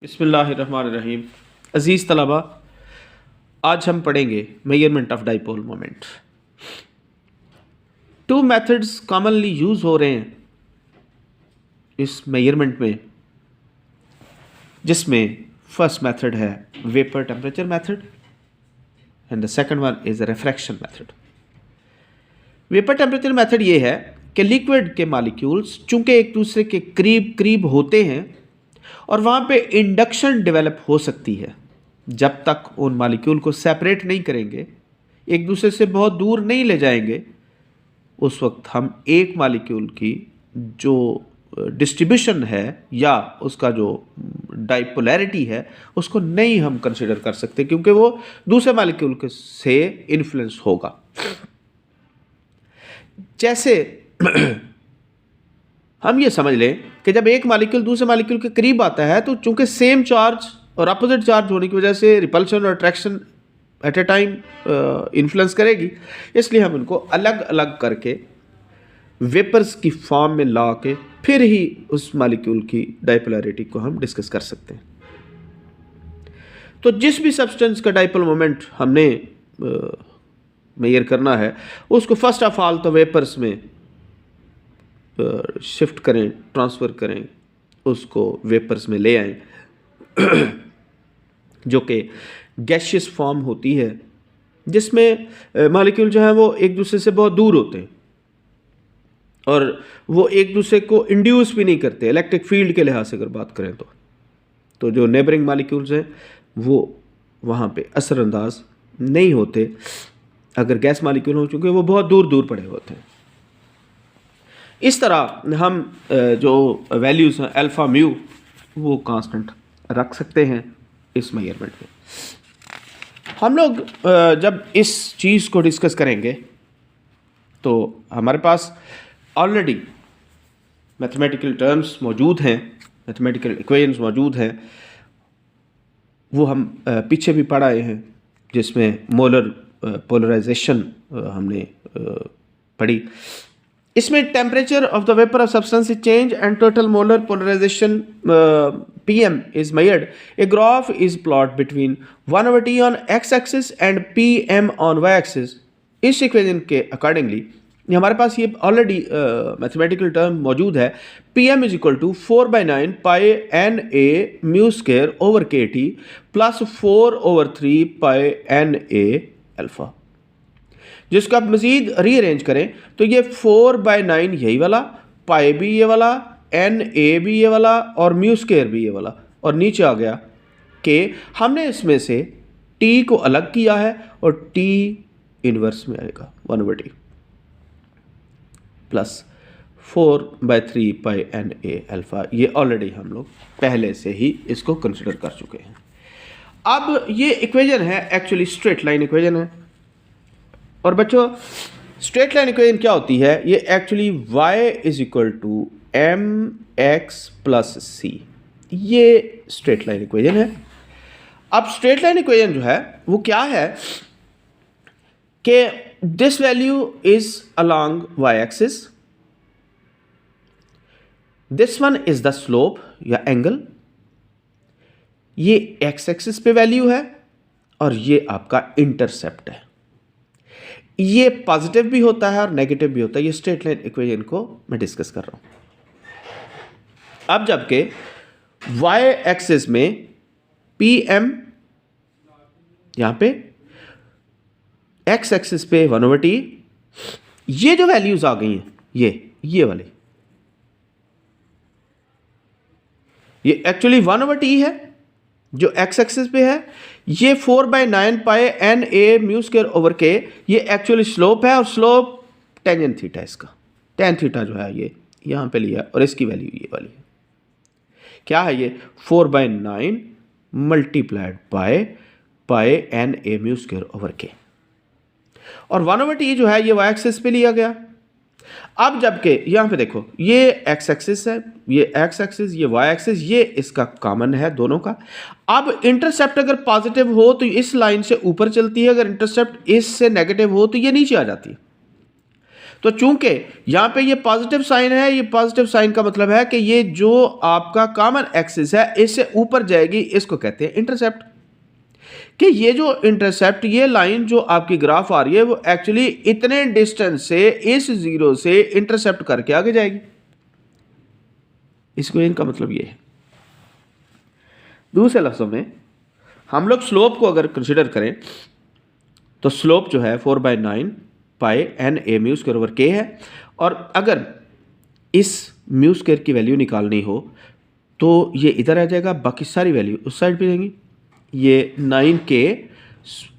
बिस्मिल्लाहिर्रहमानिर्रहीम। अज़ीज़ तलबा, आज हम पढ़ेंगे measurement of dipole moment. Two methods commonly use हो रहे हैं इस मेजरमेंट में, जिसमें फर्स्ट मेथड है vapour temperature method and the second one is refraction method. Vapour temperature method ये है कि लिक्विड के मॉलिक्यूल्स चूँकि एक दूसरे के करीब करीब होते हैं और वहाँ पे इंडक्शन डेवलप हो सकती है। जब तक उन मॉलिक्यूल को सेपरेट नहीं करेंगे, एक दूसरे से बहुत दूर नहीं ले जाएंगे, उस वक्त हम एक मॉलिक्यूल की जो डिस्ट्रीब्यूशन है या उसका जो डाइपोलैरिटी है उसको नहीं हम कंसिडर कर सकते, क्योंकि वो दूसरे मॉलिक्यूल से इन्फ्लुएंस होगा। जैसे हम ये समझ लें कि जब एक मॉलिक्यूल दूसरे मॉलिक्यूल के करीब आता है तो चूंकि सेम चार्ज और अपोजिट चार्ज होने की वजह से रिपल्शन और attraction at a time influence करेगी, इसलिए हम उनको अलग अलग करके वेपर्स की फॉर्म में ला के फिर ही उस मॉलिक्यूल की डाइपोलैरिटी को हम डिस्कस कर सकते हैं। तो जिस भी सब्सटेंस का डाइपोल मोमेंट हमने मेजर करना है उसको फर्स्ट ऑफ ऑल तो वेपर्स में शिफ्ट करें, ट्रांसफ़र करें, उसको वेपर्स में ले आएं जो कि गैशियस फॉर्म होती है, जिसमें मॉलिक्यूल जो है वो एक दूसरे से बहुत दूर होते हैं और वो एक दूसरे को इंड्यूस भी नहीं करते। इलेक्ट्रिक फील्ड के लिहाज से अगर बात करें तो जो नेबरिंग मॉलिक्यूल्स हैं वो वहाँ पे असरअंदाज नहीं होते अगर गैस मॉलिक्यूल हो, चुके वो बहुत दूर दूर पड़े होते हैं। इस तरह हम जो वैल्यूज़ हैं अल्फ़ा म्यू वो कांस्टेंट रख सकते हैं इस मेजरमेंट में। हम लोग जब इस चीज़ को डिस्कस करेंगे तो हमारे पास ऑलरेडी मैथमेटिकल टर्म्स मौजूद हैं, मैथमेटिकल इक्वेशंस मौजूद हैं, वो हम पीछे भी पढ़ आए हैं, जिसमें मोलर पोलराइजेशन हमने पढ़ी। इसमें temperature of the vapour of substance is change and total molar polarization PM is measured. A graph is plotted between 1/T on x-axis and PM on y-axis. इस इक्वेशन के अकॉर्डिंगली हमारे पास ये already mathematical term मौजूद है। PM is equal to 4/9 pi NA mu square over KT plus 4/3 pi NA alpha. जिसको आप मज़ीद rearrange करें तो ये 4/9 यही वाला, पाई भी ये वाला, NA भी ये वाला और म्यू स्क्वायर भी ये वाला, और नीचे आ गया कि हमने इसमें से T को अलग किया है और T इन्वर्स में आएगा 1/T plus 4/3 pi NA alpha. ये ऑलरेडी हम लोग पहले से ही इसको कंसिडर कर चुके हैं। अब ये इक्वेशन है एक्चुअली स्ट्रेट लाइन इक्वेशन है, और बच्चों स्ट्रेट लाइन इक्वेशन क्या होती है? ये actually y is equal to mx plus c, ये स्ट्रेट लाइन इक्वेशन है। अब स्ट्रेट लाइन इक्वेशन जो है वो क्या है कि this value is along y axis, this one is the slope या एंगल, ये x एक्सिस पे वैल्यू है और ये आपका इंटरसेप्ट है। ये पॉजिटिव भी होता है और नेगेटिव भी होता है। ये स्ट्रेट लाइन इक्वेशन को मैं डिस्कस कर रहा हूं। अब जबकि y एक्सिस में PM यहां पे, x एक्सिस पे 1/T, ये जो वैल्यूज आ गई हैं ये वाली, ये एक्चुअली 1/T है जो x एक्सिस पे है। ये 4/9 pi NA mu square over K, ये एक्चुअली स्लोप है और स्लोप टेंजेंट थीटा, इसका टेन थीटा जो है ये यहाँ पे लिया और इसकी वैल्यू ये वाली है। क्या है ये? 4/9 मल्टीप्लाइड पाई NA mu square over K, और 1/T जो है ये y एक्सिस पे लिया गया। अब जबकि यहाँ पे देखो ये x एक्सिस है, ये x एक्सिस, ये y एक्सिस, ये इसका कॉमन है दोनों का। अब इंटरसेप्ट अगर पॉजिटिव हो तो इस लाइन से ऊपर चलती है, अगर इंटरसेप्ट इससे नेगेटिव हो तो ये नीचे आ जाती है। तो चूंकि यहाँ पे ये पॉजिटिव साइन है, ये पॉजिटिव साइन का मतलब है कि ये जो आपका कॉमन एक्सिस है इससे ऊपर जाएगी, इसको कहते हैं इंटरसेप्ट। कि ये जो इंटरसेप्ट, ये लाइन जो आपकी ग्राफ आ रही है वो एक्चुअली इतने डिस्टेंस से इस जीरो से इंटरसेप्ट करके आगे जाएगी। इसको इनका मतलब ये है। दूसरे लफ्जों में हम लोग स्लोप को अगर कंसिडर करें तो स्लोप जो है 4/9 pi N A mu square over k है। और अगर इस म्यू स्क्वायर की वैल्यू निकालनी हो तो ये इधर आ जाएगा, बाकी सारी वैल्यू उस साइड पे जाएंगी। ये 9k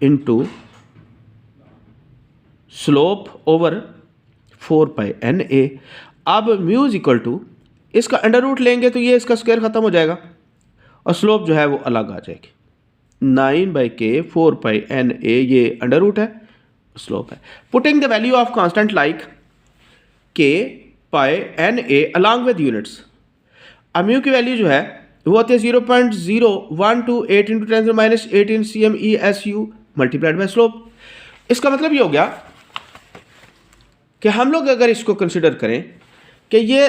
into slope over 4 pi N A. अब म्यू इज इक्वल टू, इसका अंडर रूट लेंगे तो ये इसका स्क्वायर खत्म हो जाएगा और स्लोप जो है वो अलग आ जाएगी। 9/k 4 पाई एन ए, ये अंडर रूट है, स्लोप है। Putting the value of constant like k pi N A along with units. अब म्यू की वैल्यू जो है वो होती है 0.0128 into 10⁻18 CMESU multiplied by slope. इसका मतलब ये हो गया कि हम लोग अगर इसको कंसिडर करें कि ये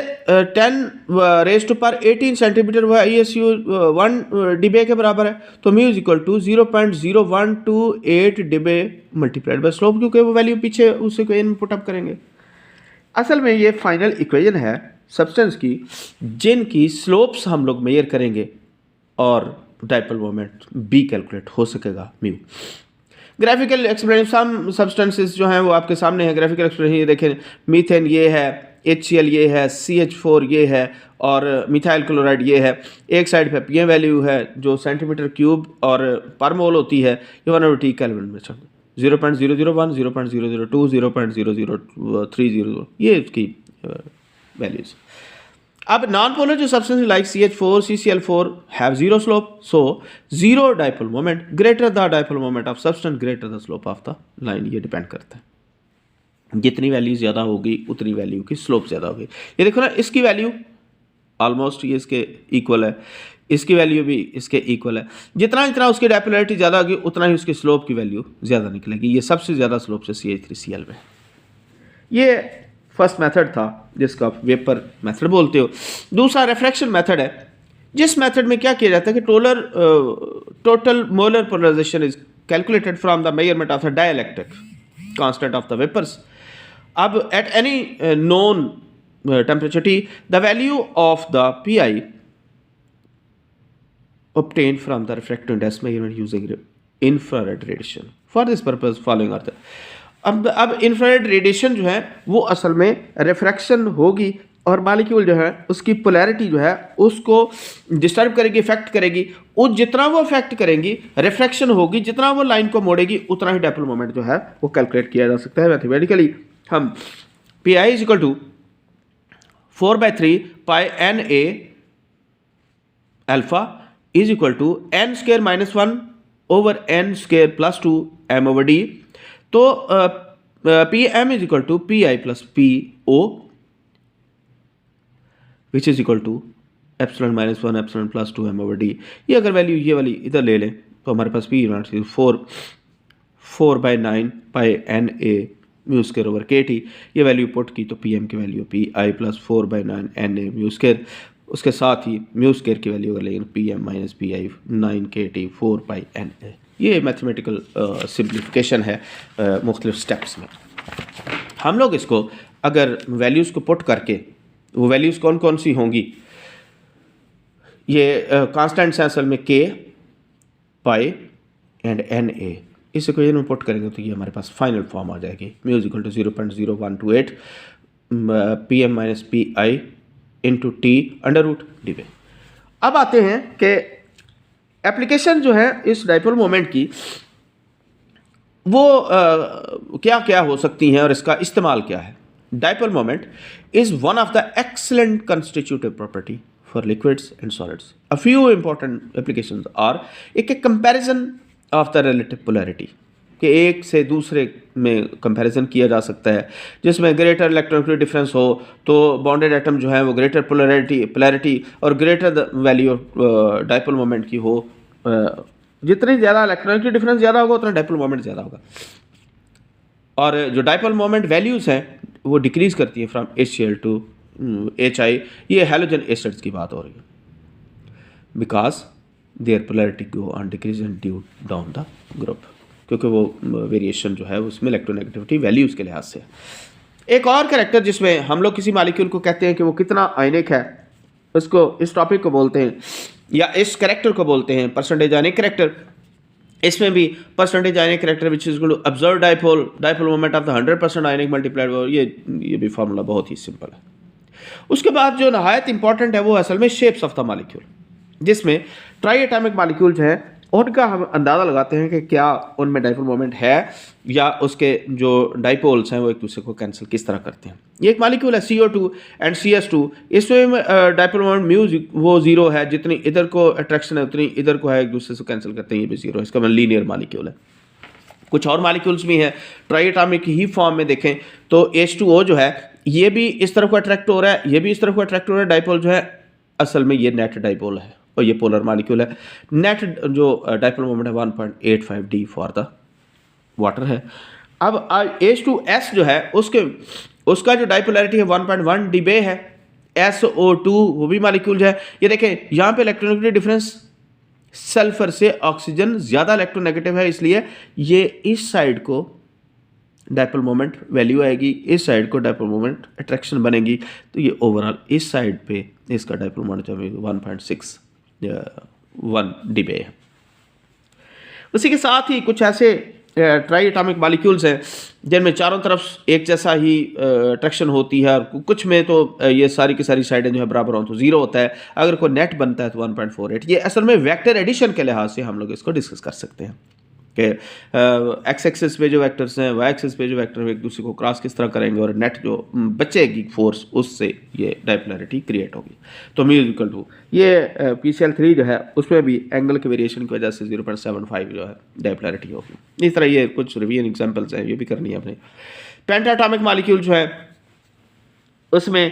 10⁻18 सेंटीमीटर ISU 1 डिबे के बराबर है, तो mu is equal to 0.0128 Debye multiplied by slope, क्योंकि वो वैल्यू पीछे उसे को इन पुट अप करेंगे। असल में ये फाइनल इक्वेशन है सब्सटेंस की जिनकी स्लोप्स हम लोग मेजर करेंगे और डाइपोल मोमेंट बी कैलकुलेट हो सकेगा mu. Graphical explanation, some substances जो हैं वो आपके सामने है। ग्राफिकल एक्सप्लेनेशन ये देखें, मीथेन ये है, HCl ये है, CH4 ये है और मिथाइल क्लोराइड ये है। एक साइड पे PM वैल्यू है जो सेंटीमीटर क्यूब और पर मोल होती है, ये 1/T केल्विन में 0.001, 0.002, 0.00300 ये इसकी वैल्यूज। अब नॉन पोलर जो substance like CH4, CCl4 have zero slope, so zero dipole moment greater the dipole moment of substance greater the slope of the line. ये डिपेंड करता है, जितनी वैल्यू ज़्यादा होगी उतनी वैल्यू की स्लोप ज़्यादा होगी। ये देखो ना, इसकी वैल्यू ऑलमोस्ट ये इसके इक्वल है, इसकी वैल्यू भी इसके इक्वल है। जितना उसकी डाइपोलैरिटी ज़्यादा होगी उतना ही उसकी स्लोप की वैल्यू ज़्यादा निकलेगी। ये सबसे ज़्यादा स्लोप से CH3Cl में। ये फर्स्ट मेथड था जिसको आप वेपर मेथड बोलते हो। दूसरा रिफ्रैक्शन मेथड है, जिस मेथड में क्या किया जाता है कि total molar polarization is calculated from the measurement of the dielectric constant of the vapours. अब at any known temperature T, the value of the PI obtained from the refractive index measurement using infrared radiation. For this purpose following are the अब infrared radiation जो है वो असल में refraction होगी और molecule जो है उसकी पोलैरिटी जो है उसको डिस्टर्ब करेगी, इफेक्ट करेगी। वो जितना वो इफेक्ट करेंगी, रिफ्रैक्शन होगी, जितना वो लाइन को मोड़ेगी उतना ही डाइपोल मोमेंट जो है वो कैलकुलेट किया जा सकता है मैथमेटिकली। हम PI is equal to 4/3 pi NA alpha is equal to n² - 1 over n² + 2 m/d। तो PM is equal to PI + PO which is equal to epsilon - 1 epsilon + 2 m/d। ये अगर वैल्यू ये वाली इधर ले लें तो हमारे पास P 4/9 pi NA mu square over KT। ये वैल्यू पुट की तो PM की value PI + 4/9 NA mu square. उसके साथ ही म्यू स्क्वायर की वैल्यू अगर लेंगे PM - PI 9KT 4 पाई NA। ये मैथमेटिकल सिंप्लीफिकेशन है मुख्तलिफ स्टेप्स में। हम लोग इसको अगर वैल्यूज़ को पुट करके, वो वैल्यूज़ कौन कौन सी होंगी, ये कांस्टेंट्स हैं असल में K, पाई एंड NA। इस इक्वेशन में पुट करेंगे तो ये हमारे पास फाइनल फॉर्म आ जाएगी, mu is equal to 0.0128 PM - PI into T √dv। अब आते हैं कि एप्लीकेशन जो है इस डाइपोल मोमेंट की वो क्या क्या हो सकती हैं और इसका इस्तेमाल क्या है। Dipole moment is one of the excellent constitutive property for liquids and solids. A few important applications are एक comparison of the relative polarity, कि एक से दूसरे में कंपैरिजन किया जा सकता है, जिसमें ग्रेटर इलेक्ट्रोनेगेटिव डिफरेंस हो तो बॉन्डेड एटम जो है वो ग्रेटर पोलैरिटी और greater value of dipole moment की हो। जितनी ज़्यादा इलेक्ट्रोनेगेटिव डिफरेंस ज़्यादा होगा उतना डाइपोल मोमेंट ज़्यादा होगा। और जो डाइपोल मोमेंट वैल्यूज़ हैं वो डिक्रीज़ करती है फ्रॉम HCl टू HI। ये हैलोजन एसिड्स की बात हो रही है, because their polarity go on decrease and due down the group, क्योंकि वो वेरिएशन जो है उसमें इलेक्ट्रोनेगेटिविटी वैल्यूज़ के लिहाज से। एक और कैरेक्टर जिसमें हम लोग किसी मालिक्यूल को कहते हैं कि वो कितना आयनिक है, उसको, इस टॉपिक को बोलते हैं या इस कैरेक्टर को बोलते हैं परसेंटेज आयनिक कैरेक्टर। इसमें भी percentage ionic character which is observe dipole moment of the 100% ionic multiplied, ये भी फार्मूला बहुत ही सिंपल है। उसके बाद जो नहायत इंपॉर्टेंट है वो असल में शेप्स ऑफ द मालिक्यूल, जिसमें ट्राई एटॉमिक मालिक्यूल जो है उनका हम अंदाज़ा लगाते हैं कि क्या उनमें डाइपोल मोमेंट है या उसके जो डाइपोल्स हैं वो एक दूसरे को कैंसिल किस तरह करते हैं। ये एक मालिक्यूल है CO2 एंड CS2, इसमें डाइपोल मोमेंट म्यू वो जीरो है, जितनी इधर को अट्रैक्शन है उतनी इधर को है, एक दूसरे से कैंसिल करते हैं, ये भी जीरो है, इसका मतलब लीनियर मालिक्यूल है। कुछ और मालिक्यूल्स भी हैं ट्राई एटॉमिक ही फॉर्म में देखें तो H2O जो है ये भी इस तरफ को अट्रैक्ट हो रहा है, ये भी इस तरफ को अट्रैक्ट हो रहा है, डाइपोल जो है असल में ये नेट डाइपोल है और ये पोलर मालिक्यूल है। नेट जो डाइपोल मोमेंट है 1.85 D फॉर द वाटर है। अब H2S जो है उसका जो डाइपोलैरिटी है 1.1 dBA है। SO2 वो भी मालिक्यूल है। ये देखें यहाँ पे इलेक्ट्रोनेगेटिव डिफरेंस, सल्फर से ऑक्सीजन ज़्यादा इलेक्ट्रोनेगेटिव है, इसलिए ये इस साइड को डाइपोल मोमेंट वैल्यू आएगी, इस साइड को डाइपोल मोमेंट अट्रैक्शन बनेगी, तो ये ओवरऑल इस साइड पे इसका डाइपोल मोमेंट 1.61 dBA है। उसी के साथ ही कुछ ऐसे ट्राई एटॉमिक मॉलिक्यूल्स हैं जिनमें चारों तरफ एक जैसा ही अट्रैक्शन होती है, और कुछ में तो ये सारी की सारी साइडें जो है बराबर हों तो जीरो होता है, अगर कोई नेट बनता है तो 1.48। ये असल में वेक्टर एडिशन के लिहाज से हम लोग इसको डिस्कस कर सकते हैं कि एक्स एक्सिस पे जो वेक्टर्स हैं, वाई एक्सिस पे जो वेक्टर एक दूसरे को क्रॉस किस तरह करेंगे और नेट जो बचेगी फोर्स उससे ये डाइपोलैरिटी क्रिएट होगी। तो म्यू इक्वल टू ये PCl3 जो है उसमें भी एंगल के वेरिएशन की वजह से 0.75 जो है डाइपोलैरिटी होगी। इस तरह ये कुछ रिवीजन एग्जांपल्स हैं, ये भी करनी है अपने। पेंटाटॉमिक मॉलिक्यूल जो है उसमें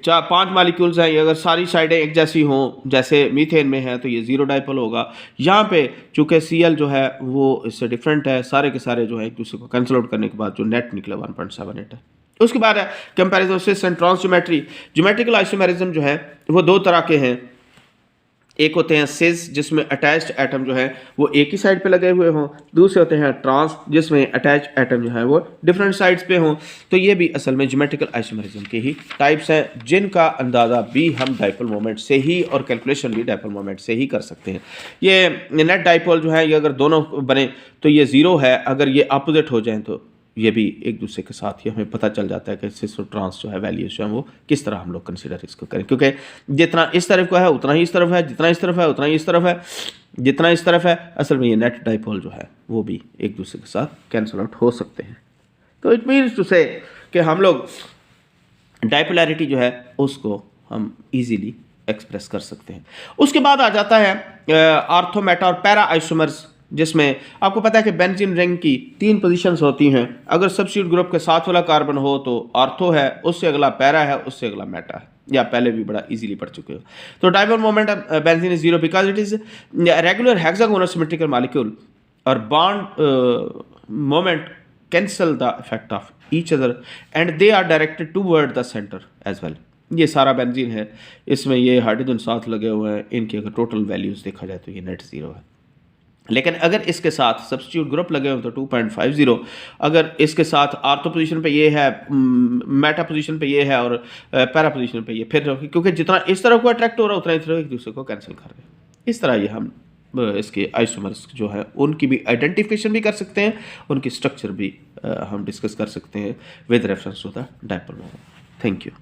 5 मॉलिक्यूल्स हैं, ये अगर सारी साइडें एक जैसी हों जैसे मीथेन में है तो ये जीरो डाइपोल होगा। यहाँ पे चूँकि Cl जो है वो इससे डिफरेंट है, सारे के सारे जो है एक दूसरे को कैंसिल आउट करने के बाद जो नेट निकला 1.78 है। उसके बाद है comparison and trans geometry. Geometrical isomerism जो है वो दो तरह के हैं, एक होते हैं सिस जिसमें अटैच्ड एटम जो है वो एक ही साइड पे लगे हुए हों, दूसरे होते हैं ट्रांस जिसमें अटैच्ड एटम जो है वो डिफरेंट साइड्स पे हों। तो ये भी असल में ज्योमेट्रिकल आइसोमेरिज्म के ही टाइप्स हैं जिनका अंदाज़ा भी हम डाइपोल मोमेंट से ही और कैलकुलेशन भी डाइपोल मोमेंट से ही कर सकते हैं। ये नेट डाइपोल जो है ये अगर दोनों बने तो ये ज़ीरो है, अगर ये अपोजिट हो जाएँ तो ये भी एक दूसरे के साथ ही हमें पता चल जाता है कि सिस और ट्रांस जो है वैल्यूज जो है वो किस तरह हम लोग कंसीडर इसको करें, क्योंकि जितना इस तरफ का है उतना ही इस तरफ है, जितना इस तरफ है उतना ही इस तरफ है, जितना इस तरफ है असल में ये नेट डाइपोल जो है वो भी एक दूसरे के साथ कैंसल आउट हो सकते हैं। तो इट मीन्स टू से कि हम लोग डाइपोलैरिटी जो है उसको हम ईजीली एक्सप्रेस कर सकते हैं। उसके बाद आ जाता है आर्थो, मेटा और पैरा आइसोमर्स, जिसमें आपको पता है कि बेंजीन रिंग की 3 पोजीशंस होती हैं। अगर सब्स्टिट्यूट ग्रुप के साथ वाला कार्बन हो तो आर्थो है, उससे अगला पैरा है, उससे अगला मेटा है, या पहले भी बड़ा इजीली पढ़ चुके हो। तो dipole moment of benzene is zero because it is regular hexagonal symmetrical molecule, और bond moment cancel the effect of each other and they are directed toward the centre as well. ये सारा benzene है, इसमें ये hydrogen साथ लगे हुए हैं, इनकी अगर टोटल वैल्यूज देखा जाए तो ये नेट जीरो है। लेकिन अगर इसके साथ सब्स्टिट्यूट ग्रुप लगे हो तो 2.50, अगर इसके साथ आर्थो पोजीशन पे ये है, मेटा पोजीशन पे ये है और पैरा पोजीशन पे ये, फिर क्योंकि जितना इस तरफ को अट्रैक्ट हो रहा है उतना इस तरफ एक दूसरे को कैंसिल कर रहे हैं। इस तरह ये हम इसके आइसोमर्स जो है उनकी भी आइडेंटिफिकेशन भी कर सकते हैं, उनकी स्ट्रक्चर भी हम डिस्कस कर सकते हैं with reference to the dipole moment. Thank you.